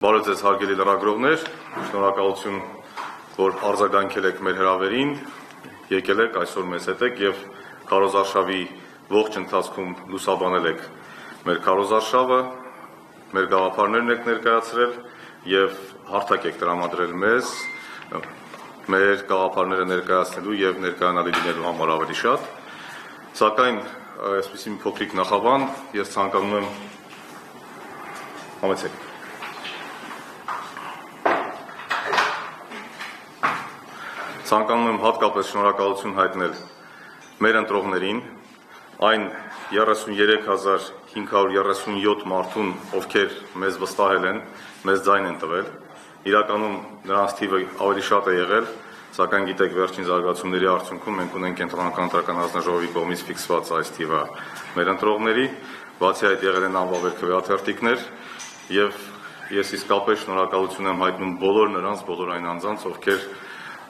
Բարև ձեզ հարգելի լրագրողներ, շնորհակալություն, որ արձագանքել եք մեր հրավերին, եկել եք այսօր մեզ հետ եք եւ քարոզարշավի ողջ ընթացքում լուսաբանել եք մեր քարոզարշավը, մեր գաղափարներն եք ներկայացրել եւ հարթակ եք տրամադրել մեզ մեր գաղափարները ներկայացնելու եւ ներկայանալի լինելու համար ավելի շատ, սակայն այսպիսի մի փոքրիկ նախաբան ես ցանկանում եմ համեցեք Ցանկանում եմ հատկապես շնորհակալություն հայտնել մեր ընտրողներին, այն 33537 մարդուն, ովքեր մեզ վստահել են, մեզ ձայն են տվել, իրականում նրանց թիվը ավելի շատ է եղել, սակայն գիտեք վերջին զարգացումների արդյունքում մենք ունենք Կենտրոնական ընտրական հանձնաժողովի կողմից ֆիքսված այս թիվը մեր ընտրողների, բացի այդ եղել են անվավեր քվեաթերթիկներ եւ ես իսկապես շնորհակալություն եմ հայտնում բոլոր նրանց, բոլոր այն անձանց, ովքեր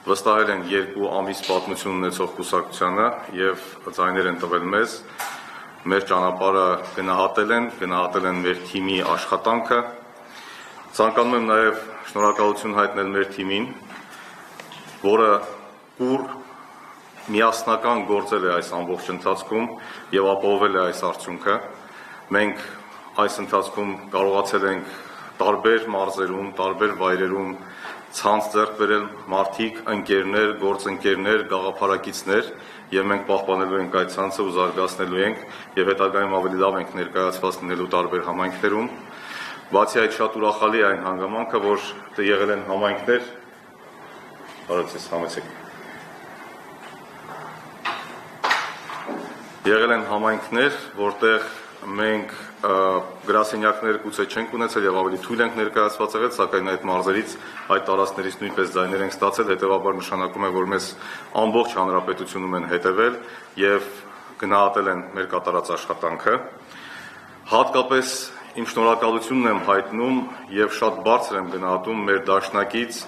վստահել են 2 ամիս պատմություն ունեցող կուսակցությանը եւ ձայներ են տվել մեզ, մեր ճանապարհը գնահատել են մեր թիմի աշխատանքը։ Ցանկանում եմ նաեւ շնորհակալություն հայտնել մեր թիմին, որը կուր միասնական գործել է այս ամբողջ ընթացքում եւ ապահովել է այս արդյունքը։ Մենք այս ընթացքում կարողացել ենք տարբեր մարզերում, տարբեր վայրերում ցանց ձեռք բերել մարդիկ, ընկերներ, գործընկերներ, գաղափարակիցներ եւ մենք պահպանելու ենք այդ ցանցը ու զարգացնելու ենք եւ հետագայում ավելի լավ ենք ներկայացված լինելու տարբեր համայնքներում։ Բացի այդ շատ ուրախալի է այն հանգամանքը, որ եղել են համայնքներ, բարոցես համեցեք։ Եղել են համայնքներ, որտեղ մենք գրասենյակներ գուցե չենք ունեցել եւ ավելի թույլ ենք ներկայացված եղել, սակայն այդ մարզերից, այդ տարածքներից նույնպես ձայներ ենք ստացել, հետեւաբար նշանակում է, որ մեզ ամբողջ հանրապետությունում են հետեւել եւ գնահատել են մեր կատարած աշխատանքը։ Հատկապես իմ շնորհակալությունն եմ հայտնում եւ շատ բարձր եմ գնահատում մեր դաշնակից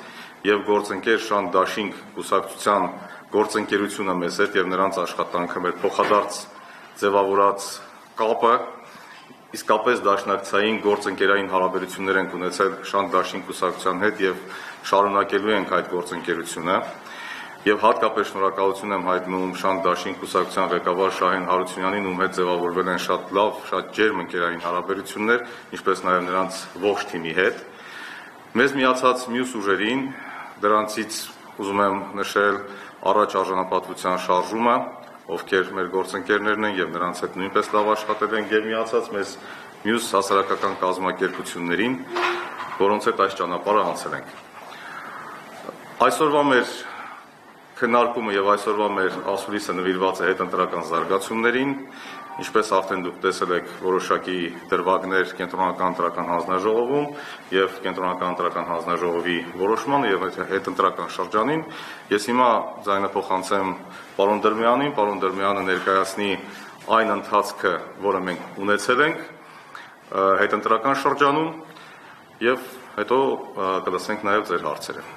եւ գործընկեր Շանթ Դաշինք կուսակցության գործընկերությունը մեզ հետ եւ նրանց աշխատանքը, մեր փոխադարձ ձևավորած կապը, իսկապես դաշնակցային գործընկերային հարաբերություններ ենք ունեցել Շանթ Դաշինք կուսակցության հետ եւ շարունակելու ենք այդ գործընկերությունը եւ հատկապես շնորհակալություն եմ հայտնում Շանթ Դաշինք կուսակցության ղեկավար Շահեն Հարությունյանին, ում հետ ձևավորվել են շատ լավ, շատ ջերմ ընկերային հարաբերություններ, ինչպես նաեւ նրանց ողջ թիմի հետ։ Մեզ միացած մյուս ուժերին, դրանցից ուզում եմ նշել առաջ արժանապատվության շարժումը, ովքեր մեր գործընկերներն են եւ նրանց հետ նույնպես լավ աշխատել են եւ միացած մեզ մյուս հասարակական կազմակերպություններին, որոնց հետ այս ճանապարհը անցել ենք։ Այսօրվա մեր քննարկումը եւ այսօրվա մեր ասուլիսը նվիրված է հետընտրական զարգացումներին, ինչպես արդեն դուք տեսել եք որոշակի դրվագներ Կենտրոնական ընտրական հանձնաժողովում եւ Կենտրոնական ընտրական հանձնաժողովի որոշմանը եւ հետընտրական շրջանին, ես հիմա ձայնը փոխանցեմ պարոն Դրմյանը ներկայացնի այն ընթացքը, որը մենք ունեցել ենք հետընտրական շրջանում եւ հետո կլսենք նաեւ ձեր հարցերը։